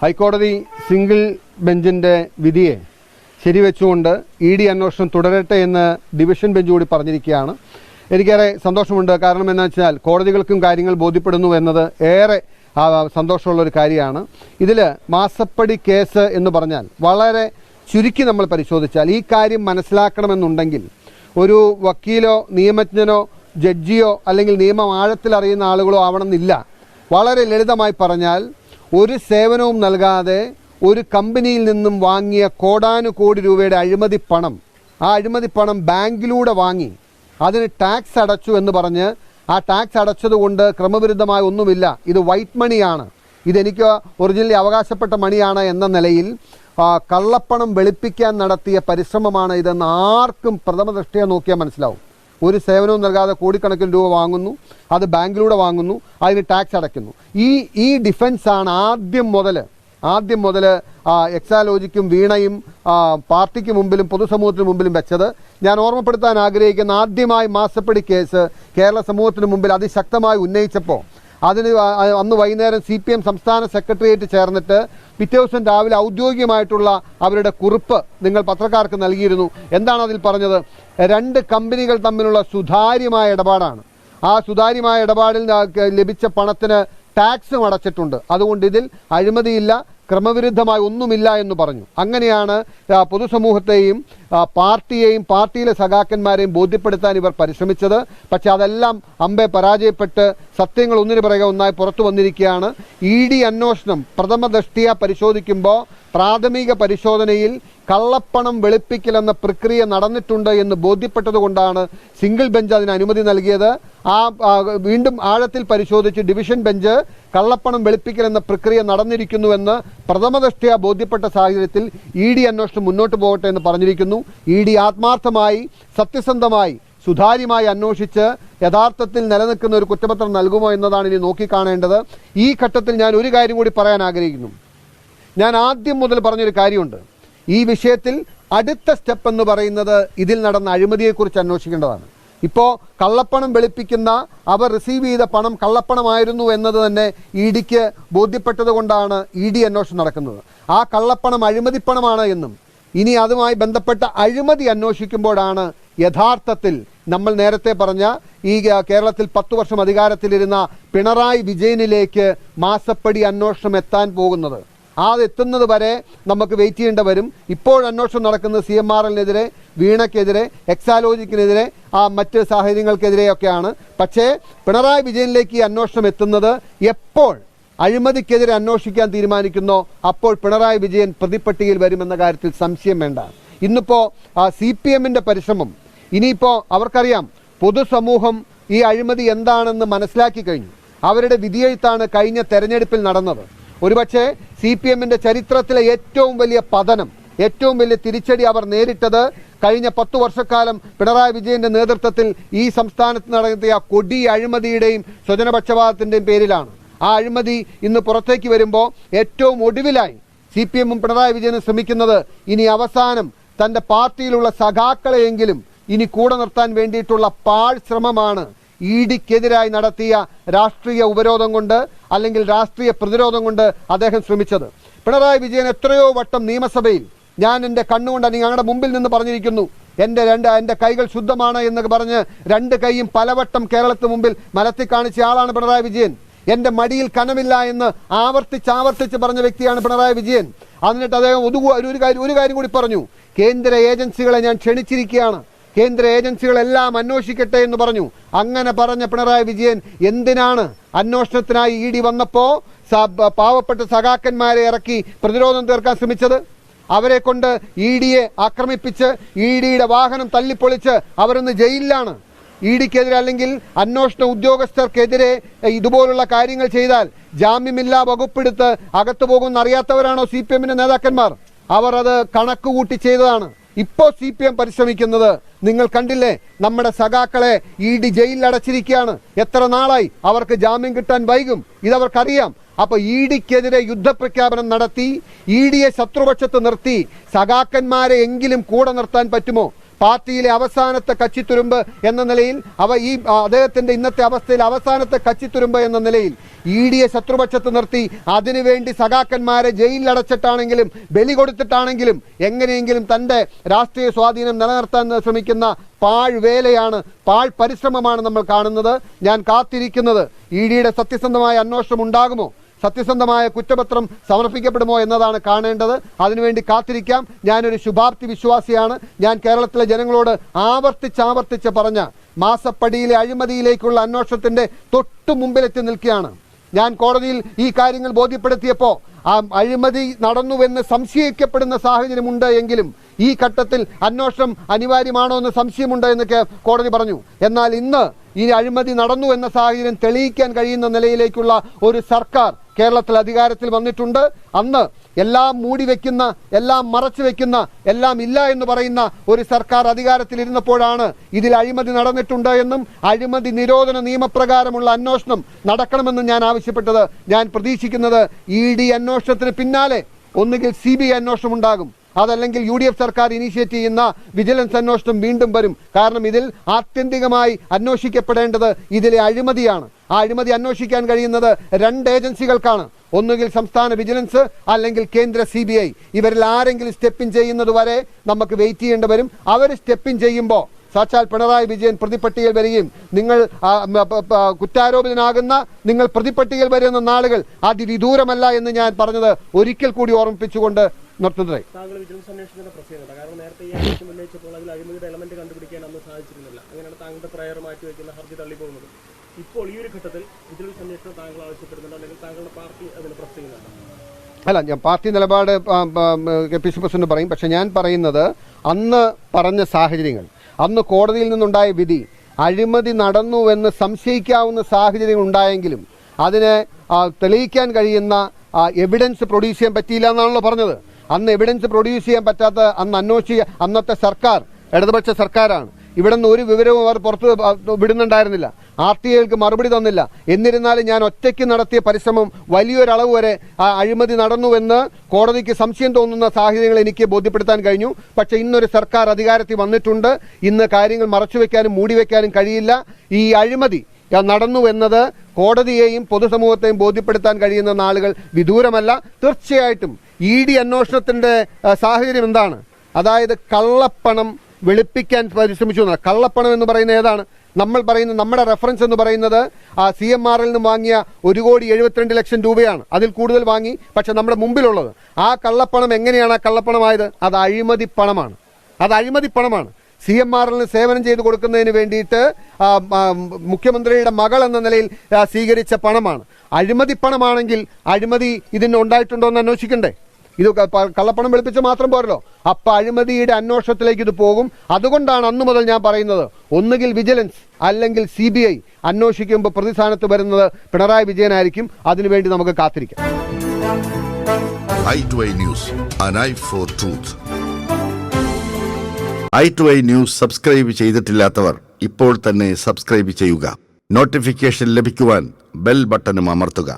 ഹൈക്കോടതി സിംഗിൾ ബെഞ്ചിൻ്റെ വിധിയെ ശരിവെച്ചുകൊണ്ട് ഇ.ഡി. അന്വേഷണം തുടരട്ടെ എന്ന് ഡിവിഷൻ ബെഞ്ച് കൂടി പറഞ്ഞിരിക്കുകയാണ്. എനിക്കേറെ സന്തോഷമുണ്ട്. കാരണം എന്താ വെച്ചാൽ കോടതികൾക്കും കാര്യങ്ങൾ ബോധ്യപ്പെടുന്നു എന്നത് ഏറെ സന്തോഷമുള്ളൊരു കാര്യമാണ്. ഇതിൽ മാസപ്പടി കേസ് എന്ന് പറഞ്ഞാൽ വളരെ ചുരുക്കി നമ്മൾ പരിശോധിച്ചാൽ ഈ കാര്യം മനസ്സിലാക്കണമെന്നുണ്ടെങ്കിൽ ഒരു വക്കീലോ നിയമജ്ഞനോ ജഡ്ജിയോ അല്ലെങ്കിൽ നിയമം ആഴത്തിൽ അറിയുന്ന ആളുകളോ ആവണമെന്നില്ല. വളരെ ലളിതമായി പറഞ്ഞാൽ ഒരു സേവനവും നൽകാതെ ഒരു കമ്പനിയിൽ നിന്നും വാങ്ങിയ കോടാനുകോടി രൂപയുടെ അഴിമതി പണം, ആ അഴിമതി പണം ബാങ്കിലൂടെ വാങ്ങി അതിന് ടാക്സ് അടച്ചു എന്ന് പറഞ്ഞ് ആ ടാക്സ് അടച്ചതുകൊണ്ട് ക്രമവിരുദ്ധമായ ഒന്നുമില്ല, ഇത് വൈറ്റ് മണിയാണ്, ഇതെനിക്ക് ഒറിജിനലി അവകാശപ്പെട്ട മണിയാണ് എന്ന നിലയിൽ കള്ളപ്പണം വെളുപ്പിക്കാൻ നടത്തിയ പരിശ്രമമാണ് ഇതെന്ന് ആർക്കും പ്രഥമ ദൃഷ്ടിയെ നോക്കിയാൽ മനസ്സിലാവും. ഒരു സേവനവും നൽകാതെ കോടിക്കണക്കിന് രൂപ വാങ്ങുന്നു, അത് ബാങ്കിലൂടെ വാങ്ങുന്നു, അതിന് ടാക്സ് അടയ്ക്കുന്നു. ഈ ഡിഫൻസാണ് ആദ്യം മുതൽ എക്സാലോജിക്കും വീണയും പാർട്ടിക്ക് മുമ്പിലും പൊതുസമൂഹത്തിന് മുമ്പിലും വെച്ചത്. ഞാൻ ഓർമ്മപ്പെടുത്താൻ ആഗ്രഹിക്കുന്ന ആദ്യമായി മാസപ്പടി കേസ് കേരള സമൂഹത്തിന് മുമ്പിൽ അതിശക്തമായി ഉന്നയിച്ചപ്പോൾ അന്ന് വൈകുന്നേരം CPM സംസ്ഥാന സെക്രട്ടേറിയറ്റ് ചേർന്നിട്ട് പിറ്റേ ദിവസം രാവിലെ ഔദ്യോഗികമായിട്ടുള്ള അവരുടെ കുറിപ്പ് നിങ്ങൾ പത്രക്കാർക്ക് നൽകിയിരുന്നു. എന്താണ് അതിൽ പറഞ്ഞത്? 2 കമ്പനികൾ തമ്മിലുള്ള സുതാര്യമായ ഇടപാടാണ്. ആ സുതാര്യമായ ഇടപാടിൽ ലഭിച്ച പണത്തിന് ടാക്സും അടച്ചിട്ടുണ്ട്. അതുകൊണ്ട് ഇതിൽ അഴിമതിയില്ല, ക്രമവിരുദ്ധമായി ഒന്നുമില്ല എന്ന് പറഞ്ഞു. അങ്ങനെയാണ് പൊതുസമൂഹത്തെയും പാർട്ടിയെയും പാർട്ടിയിലെ സഖാക്കന്മാരെയും ബോധ്യപ്പെടുത്താൻ ഇവർ പരിശ്രമിച്ചത്. പക്ഷെ അതെല്ലാം അമ്പെ പരാജയപ്പെട്ട് സത്യങ്ങൾ ഒന്നിനു പിറകെ ഒന്നായി പുറത്തു വന്നിരിക്കുകയാണ്. ED അന്വേഷണം പ്രഥമ ദൃഷ്ടിയ പരിശോധിക്കുമ്പോൾ പ്രാഥമിക പരിശോധനയിൽ കള്ളപ്പണം വെളുപ്പിക്കലെന്ന പ്രക്രിയ നടന്നിട്ടുണ്ട് എന്ന് ബോധ്യപ്പെട്ടതുകൊണ്ടാണ് സിംഗിൾ ബെഞ്ച് അതിന് അനുമതി നൽകിയത്. വീണ്ടും ആഴത്തിൽ പരിശോധിച്ച് ഡിവിഷൻ ബെഞ്ച് കള്ളപ്പണം വെളുപ്പിക്കലെന്ന പ്രക്രിയ നടന്നിരിക്കുന്നുവെന്ന് പ്രഥമദൃഷ്ട്യാ ബോധ്യപ്പെട്ട സാഹചര്യത്തിൽ ED അന്വേഷണം മുന്നോട്ട് പോകട്ടെ എന്ന് പറഞ്ഞിരിക്കുന്നു. ED ആത്മാർത്ഥമായി സത്യസന്ധമായി സുതാര്യമായി അന്വേഷിച്ച് യഥാർത്ഥത്തിൽ നിലനിൽക്കുന്ന ഒരു കുറ്റപത്രം നൽകുമോ എന്നതാണ് ഇനി നോക്കിക്കാണേണ്ടത്. ഈ ഘട്ടത്തിൽ ഞാൻ ഒരു കാര്യം കൂടി പറയാൻ ആഗ്രഹിക്കുന്നു. ഞാൻ ആദ്യം മുതൽ പറഞ്ഞൊരു കാര്യമുണ്ട്. ഈ വിഷയത്തിൽ അടുത്ത സ്റ്റെപ്പ് എന്ന് പറയുന്നത് ഇതിൽ നടന്ന അഴിമതിയെക്കുറിച്ച് അന്വേഷിക്കേണ്ടതാണ്. ഇപ്പോൾ കള്ളപ്പണം വെളുപ്പിക്കുന്ന അവർ റിസീവ് ചെയ്ത പണം കള്ളപ്പണമായിരുന്നു എന്നത് തന്നെ EDക്ക് ബോധ്യപ്പെട്ടത് കൊണ്ടാണ് ED അന്വേഷണം നടക്കുന്നത്. ആ കള്ളപ്പണം അഴിമതിപ്പണമാണ് എന്നും ഇനി അതുമായി ബന്ധപ്പെട്ട അഴിമതി അന്വേഷിക്കുമ്പോഴാണ് യഥാർത്ഥത്തിൽ നമ്മൾ നേരത്തെ പറഞ്ഞ ഈ കേരളത്തിൽ 10 വർഷം അധികാരത്തിലിരുന്ന പിണറായി വിജയനിലേക്ക് മാസപ്പടി അന്വേഷണം എത്താൻ പോകുന്നത്. അതെത്തുന്നത് വരെ നമുക്ക് വെയിറ്റ് ചെയ്യേണ്ടി വരും. ഇപ്പോൾ അന്വേഷണം നടക്കുന്നത് CMRLനെതിരെ, വീണയ്ക്കെതിരെ, എക്സാലോജിക്കിനെതിരെ, മറ്റ് സാഹചര്യങ്ങൾക്കെതിരെയൊക്കെയാണ്. പക്ഷേ പിണറായി വിജയനിലേക്ക് ഈ അന്വേഷണം എത്തുന്നത് എപ്പോൾ അഴിമതിക്കെതിരെ അന്വേഷിക്കാൻ തീരുമാനിക്കുന്നോ അപ്പോൾ പിണറായി വിജയൻ പ്രതിപ്പട്ടികയിൽ വരുമെന്ന കാര്യത്തിൽ സംശയം വേണ്ട. ഇന്നിപ്പോൾ CPMന്റെ പരിശ്രമം, ഇനിയിപ്പോൾ അവർക്കറിയാം പൊതുസമൂഹം ഈ അഴിമതി എന്താണെന്ന് മനസ്സിലാക്കി കഴിഞ്ഞു. അവരുടെ വിധിയെഴുത്താണ് കഴിഞ്ഞ തെരഞ്ഞെടുപ്പിൽ നടന്നത്. ഒരുപക്ഷെ CPMന്റെ ചരിത്രത്തിലെ ഏറ്റവും വലിയ പതനം, ഏറ്റവും വലിയ തിരിച്ചടി അവർ നേരിട്ടത് കഴിഞ്ഞ 10 വർഷക്കാലം പിണറായി വിജയന്റെ നേതൃത്വത്തിൽ ഈ സംസ്ഥാനത്ത് നടത്തിയ കൊടി അഴിമതിയുടെയും സ്വജനപക്ഷപാതത്തിൻ്റെയും പേരിലാണ്. ആ അഴിമതി ഇന്ന് പുറത്തേക്ക് വരുമ്പോൾ ഏറ്റവും ഒടുവിലായി CPMും പിണറായി വിജയനും ശ്രമിക്കുന്നത് ഇനി അവസാനം തൻ്റെ പാർട്ടിയിലുള്ള സഖാക്കളെയെങ്കിലും ഇനി കൂടെ നിർത്താൻ വേണ്ടിയിട്ടുള്ള പാഴ് ശ്രമമാണ് EDക്കെതിരായി നടത്തിയ രാഷ്ട്രീയ ഉപരോധം കൊണ്ട് അല്ലെങ്കിൽ രാഷ്ട്രീയ പ്രതിരോധം കൊണ്ട് അദ്ദേഹം ശ്രമിച്ചത്. പിണറായി വിജയൻ എത്രയോ വട്ടം നിയമസഭയിൽ ഞാൻ എൻ്റെ കണ്ണുകൊണ്ട് ഞങ്ങളുടെ മുമ്പിൽ നിന്ന് പറഞ്ഞിരിക്കുന്നു, എൻ്റെ കൈകൾ ശുദ്ധമാണ് എന്ന് പറഞ്ഞ് 2 കൈയും പലവട്ടം കേരളത്തിന് മുമ്പിൽ മലത്തി കാണിച്ച ആളാണ് പിണറായി വിജയൻ. എൻ്റെ മടിയിൽ കനമില്ല എന്ന് ആവർത്തിച്ച് പറഞ്ഞ വ്യക്തിയാണ് പിണറായി വിജയൻ. എന്നിട്ട് അദ്ദേഹം ഒരു കാര്യം കൂടി പറഞ്ഞു, കേന്ദ്ര ഏജൻസികളെ ഞാൻ ക്ഷണിച്ചിരിക്കുകയാണ്, കേന്ദ്ര ഏജൻസികളെല്ലാം അന്വേഷിക്കട്ടെ എന്ന് പറഞ്ഞു. അങ്ങനെ പറഞ്ഞ പിണറായി വിജയൻ എന്തിനാണ് അന്വേഷണത്തിനായി ED വന്നപ്പോൾ പാവപ്പെട്ട സഖാക്കന്മാരെ ഇറക്കി പ്രതിരോധം തീർക്കാൻ ശ്രമിച്ചത്? അവരെ കൊണ്ട് EDയെ ആക്രമിപ്പിച്ച് EDയുടെ വാഹനം തല്ലിപ്പൊളിച്ച് അവരൊന്ന് ജയിലിലാണ്. EDക്കെതിരെ അല്ലെങ്കിൽ അന്വേഷണ ഉദ്യോഗസ്ഥർക്കെതിരെ ഇതുപോലുള്ള കാര്യങ്ങൾ ചെയ്താൽ ജാമ്യമില്ലാ വകുപ്പെടുത്ത് അകത്തു പോകുമെന്ന് അറിയാത്തവരാണോ CPMന്റെ നേതാക്കന്മാർ? അവർ അത് കണക്കുകൂട്ടി ചെയ്തതാണ്. ഇപ്പോൾ CPM പരിശ്രമിക്കുന്നത് നിങ്ങൾ കണ്ടില്ലേ, നമ്മുടെ സഖാക്കളെ ED ജയിലിൽ അടച്ചിരിക്കുകയാണ്. എത്ര നാളായി? അവർക്ക് ജാമ്യം കിട്ടാൻ വൈകും, ഇതവർക്കറിയാം. അപ്പോൾ EDക്കെതിരെ യുദ്ധപ്രഖ്യാപനം നടത്തി EDയെ ശത്രുപക്ഷത്ത് നിർത്തി സഖാക്കന്മാരെ എങ്കിലും കൂടെ നിർത്താൻ പറ്റുമോ? പാർട്ടിയിലെ അവസാനത്തെ കച്ചിത്തുരുമ്പ് എന്ന നിലയിൽ അദ്ദേഹത്തിന്റെ ഇന്നത്തെ അവസ്ഥയിൽ അവസാനത്തെ കച്ചിത്തുരുമ്പ് എന്ന നിലയിൽ ED ശത്രുപക്ഷത്ത് നിർത്തി അതിനുവേണ്ടി സഖാക്കന്മാരെ ജയിലിലടച്ചിട്ടാണെങ്കിലും ബലി കൊടുത്തിട്ടാണെങ്കിലും എങ്ങനെയെങ്കിലും തൻ്റെ രാഷ്ട്രീയ സ്വാധീനം നിലനിർത്താൻ ശ്രമിക്കുന്ന പാഴ്വേലയാണ്, പരിശ്രമമാണ് നമ്മൾ കാണുന്നത്. ഞാൻ കാത്തിരിക്കുന്നത് EDയുടെ സത്യസന്ധമായ അന്വേഷണം ഉണ്ടാകുമോ, സത്യസന്ധമായ കുറ്റപത്രം സമർപ്പിക്കപ്പെടുമോ എന്നതാണ് കാണേണ്ടത്. അതിനുവേണ്ടി കാത്തിരിക്കാം. ഞാനൊരു ശുഭാപ്തി വിശ്വാസിയാണ്. ഞാൻ കേരളത്തിലെ ജനങ്ങളോട് ആവർത്തിച്ച് പറഞ്ഞ മാസപ്പടിയിലെ അഴിമതിയിലേക്കുള്ള അന്വേഷണത്തിന്റെ തൊട്ടു മുമ്പിലെത്തി നിൽക്കുകയാണ്. ഞാൻ കോടതിയിൽ ഈ കാര്യങ്ങൾ ബോധ്യപ്പെടുത്തിയപ്പോൾ ആ അഴിമതി നടന്നുവെന്ന് സംശയിക്കപ്പെടുന്ന സാഹചര്യമുണ്ട് എങ്കിലും ഈ ഘട്ടത്തിൽ അന്വേഷണം അനിവാര്യമാണോ എന്ന് സംശയമുണ്ട് എന്ന് കോടതി പറഞ്ഞു. എന്നാൽ ഇന്ന് ഈ അഴിമതി നടന്നു എന്ന സാഹചര്യം തെളിയിക്കാൻ കഴിയുന്ന നിലയിലേക്കുള്ള ഒരു സർക്കാർ കേരളത്തിൽ അധികാരത്തിൽ വന്നിട്ടുണ്ട്. അന്ന് എല്ലാം മൂടി വെക്കുന്ന, എല്ലാം മറച്ചു വെക്കുന്ന, എല്ലാം ഇല്ല എന്ന് പറയുന്ന ഒരു സർക്കാർ അധികാരത്തിൽ ഇരുന്നപ്പോഴാണ് ഇതിൽ അഴിമതി നടന്നിട്ടുണ്ട് എന്നും അഴിമതി നിരോധന നിയമപ്രകാരമുള്ള അന്വേഷണം നടക്കണമെന്നും ഞാൻ ആവശ്യപ്പെട്ടത്. ഞാൻ പ്രതീക്ഷിക്കുന്നത് ED അന്വേഷണത്തിന് പിന്നാലെ ഒന്നുകിൽ CBI അന്വേഷണം ഉണ്ടാകും, അതല്ലെങ്കിൽ UDF സർക്കാർ ഇനീഷ്യേറ്റ് ചെയ്യുന്ന വിജിലൻസ് അന്വേഷണം വീണ്ടും വരും. കാരണം ഇതിൽ ആത്യന്തികമായി അന്വേഷിക്കപ്പെടേണ്ടത് ഇതിലെ അഴിമതിയാണ്. ആ അഴിമതി അന്വേഷിക്കാൻ കഴിയുന്നത് 2 ഏജൻസികൾക്കാണ്. ഒന്നുകിൽ സംസ്ഥാന വിജിലൻസ്, അല്ലെങ്കിൽ കേന്ദ്ര CBI. ഇവരിൽ ആരെങ്കിലും സ്റ്റെപ്പിൻ ചെയ്യുന്നത് വരെ നമുക്ക് വെയിറ്റ് ചെയ്യേണ്ടി വരും. അവർ സ്റ്റെപ്പിൻ ചെയ്യുമ്പോൾ സാക്ഷാൽ പിണറായി വിജയൻ പ്രതിപട്ടികയിൽ വരികയും നിങ്ങൾ കുറ്റാരോപിതനാകുന്ന, നിങ്ങൾ പ്രതിപട്ടികയിൽ വരുന്ന നാളുകൾ അതിവിദൂരമല്ല എന്ന് ഞാൻ പറഞ്ഞത് ഒരിക്കൽ കൂടി ഓർമ്മിപ്പിച്ചുകൊണ്ട് നിർത്തുന്നത്. താങ്കൾ വിജിലൻസ് അന്വേഷണത്തിന്റെ പ്രത്യേകത, കാരണം നേരത്തെ ഈ ആവശ്യം ഉന്നയിച്ചപ്പോൾ അതിൽ അഴിമതിയുടെ എലമെന്റ് കണ്ടുപിടിക്കാൻ അന്ന് സാധിച്ചിരുന്നില്ല. അങ്ങനെയാണ് താങ്കളുടെ പ്രയർ മാറ്റിവെക്കുന്ന ഹർജി തള്ളിപ്പോകുന്നത്. ഇപ്പോൾ ഈ ഒരു ഘട്ടത്തിൽ വിജിലൻസ് അന്വേഷണം താങ്കൾ ആവശ്യപ്പെടുന്നുണ്ട്, അല്ലെങ്കിൽ താങ്കളുടെ പാർട്ടി അതിന് പ്രസ് ചെയ്യുന്നുണ്ട്? അല്ല, ഞാൻ പാർട്ടി നിലപാട് KPC പ്രസിഡന്റ് പറയും. പക്ഷെ ഞാൻ പറയുന്നത് അന്ന് പറഞ്ഞ സാഹചര്യങ്ങൾ, അന്ന് കോടതിയിൽ നിന്നുണ്ടായ വിധി അഴിമതി നടന്നുവെന്ന് സംശയിക്കാവുന്ന സാഹചര്യങ്ങൾ ഉണ്ടായെങ്കിലും അതിനെ തെളിയിക്കാൻ കഴിയുന്ന എവിഡൻസ് പ്രൊഡ്യൂസ് ചെയ്യാൻ പറ്റിയില്ല എന്നാണല്ലോ പറഞ്ഞത്. അന്ന് എവിഡൻസ് പ്രൊഡ്യൂസ് ചെയ്യാൻ പറ്റാത്ത അന്നത്തെ സർക്കാർ ഇടതുപക്ഷ സർക്കാരാണ്. ഇവിടെ നിന്ന് ഒരു വിവരവും അവർ പുറത്ത് വിടുന്നുണ്ടായിരുന്നില്ല. RTIകൾക്ക് മറുപടി തന്നില്ല. എന്നിരുന്നാലും ഞാൻ ഒറ്റയ്ക്ക് നടത്തിയ പരിശ്രമം വലിയൊരളവ് വരെ അഴിമതി നടന്നുവെന്ന് കോടതിക്ക് സംശയം തോന്നുന്ന സാഹചര്യങ്ങൾ എനിക്ക് ബോധ്യപ്പെടുത്താൻ കഴിഞ്ഞു. പക്ഷേ ഇന്നൊരു സർക്കാർ അധികാരത്തിൽ വന്നിട്ടുണ്ട്. ഇന്ന് കാര്യങ്ങൾ മറച്ചുവെക്കാനും മൂടിവെക്കാനും കഴിയില്ല. ഈ അഴിമതി നടന്നുവെന്നത് കോടതിയെയും പൊതുസമൂഹത്തെയും ബോധ്യപ്പെടുത്താൻ കഴിയുന്ന നാളുകൾ വിദൂരമല്ല. തീർച്ചയായിട്ടും ED അന്വേഷണത്തിന്റെ സാഹചര്യം എന്താണ്? അതായത് കള്ളപ്പണം വെളുപ്പിക്കാൻ പരിശ്രമിച്ചു. കള്ളപ്പണം എന്ന് പറയുന്നത് ഏതാണ്? നമ്മൾ പറയുന്ന നമ്മുടെ റെഫറൻസ് എന്ന് പറയുന്നത് CMRL നിന്ന് വാങ്ങിയ 1,72,00,000 രൂപയാണ്. അതിൽ കൂടുതൽ വാങ്ങി. പക്ഷെ നമ്മുടെ മുമ്പിലുള്ളത് ആ കള്ളപ്പണം എങ്ങനെയാണ് ആ കള്ളപ്പണമായത്? അത് അഴിമതി പണമാണ്. CMRL സേവനം ചെയ്ത് കൊടുക്കുന്നതിന് വേണ്ടിയിട്ട് മുഖ്യമന്ത്രിയുടെ മകൾ എന്ന നിലയിൽ സ്വീകരിച്ച പണമാണ്. അഴിമതി പണമാണെങ്കിൽ അഴിമതി ഇതിന് ഉണ്ടായിട്ടുണ്ടോ എന്ന് അന്വേഷിക്കണ്ടേ? ഇത് കള്ളപ്പണം വെളുപ്പിച്ച് മാത്രം പോരല്ലോ. അപ്പം അഴിമതിയുടെ അന്വേഷണത്തിലേക്ക് ഇത് പോകും. അതുകൊണ്ടാണ് അന്നു മുതൽ ഞാൻ പറയുന്നത് ഒന്നുകിൽ വിജിലൻസ് അല്ലെങ്കിൽ CBI അന്വേഷിക്കുമ്പോൾ പ്രതിസ്ഥാനത്ത് വരുന്നത് പിണറായി വിജയനായിരിക്കും. അതിനുവേണ്ടി നമുക്ക് കാത്തിരിക്കാം. i2i News, an eye for truth. i2i News subscribe ചെയ്തിട്ടില്ലാത്തവർ ഇപ്പോൾ തന്നെ സബ്സ്ക്രൈബ് ചെയ്യുക. നോട്ടിഫിക്കേഷൻ ലഭിക്കുവാൻ ബെൽ ബട്ടണും അമർത്തുക.